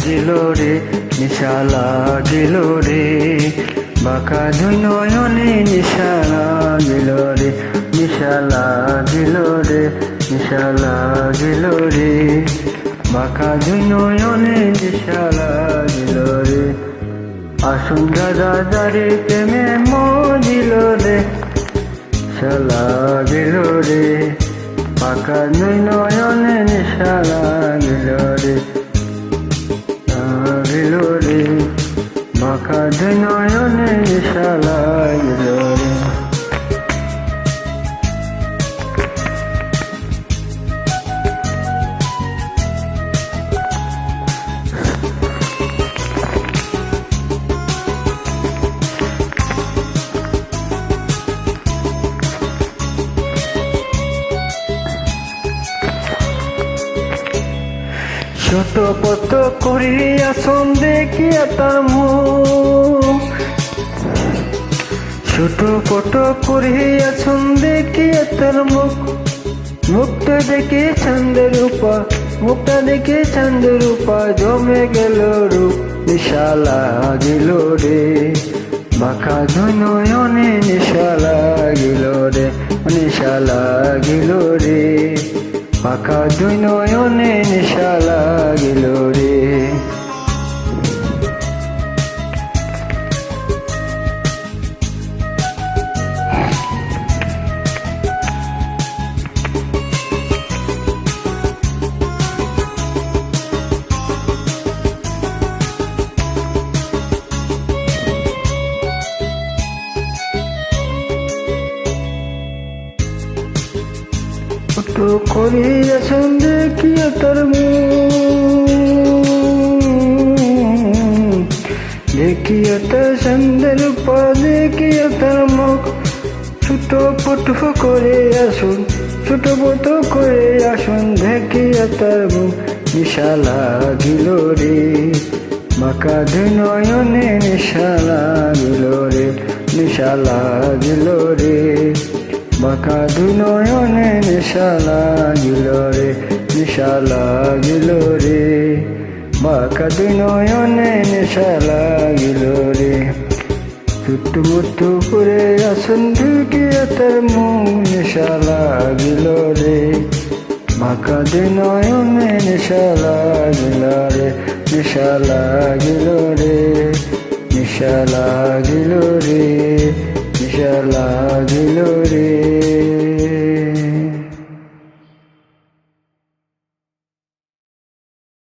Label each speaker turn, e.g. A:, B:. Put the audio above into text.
A: লাগিল রে, নিশা লাগিল রে, বাঁকা দুই নয়নে নিশা লাগিল রে, নিশা লাগিল রে, নিশা লাগিল রে, বাঁকা দুই নয়নে নিশা লাগিল রে। আসুন দাদা দারে প্রেমে মজিল রে, নিশা লাগিল রে, বাঁকা দুই নয়নে নিশা লাগিল রে, লাগিল রে, বাঁকা দুই নয়নে নিশা লাগিল রে। ছোট পত করিয়া দেখিয়া তার মুখ, ছোট পট করিয়া দেখিয়া তার মুখ, মুখটা দেখে চাঁদের উপা, মুখটা দেখে চাঁদের উপা জমে গেল রূপ, নিশা লাগিল রে, বাঁকা দুই নয়নে নিশা লাগিল রে, নিশা লাগিল রে, বাঁকা দুই নয়নে নিশা লাগিল রে। তো করিয়াছেন দেখিয়া তার মুখ, দেখিয়া তার সন্দের পা, দেখিয়া তার মুখ, ছোট পট করে আসুন, ছোট পট করে আসুন দেখিয়া তার মুখ, নিশা লাগিল রে, বাঁকা দুই নয়নে নিশা লাগিল রে, নিশা লাগিল রে, বাঁকা দুই নয়নে নিশা লাগিল রে, নিশা লাগিল রে, বাঁকা দুই নয়নে নিশা লাগিল রে। ছুট্টুমুট্টু করে আসুন ঢুকিয়া তার মুখ, নিশা লাগিল রে, বাঁকা দুই নয়নে নিশা লাগিল রে, নিশা লাগিল রে, নিশা লাগিল রে, নিশা লাগিল রে।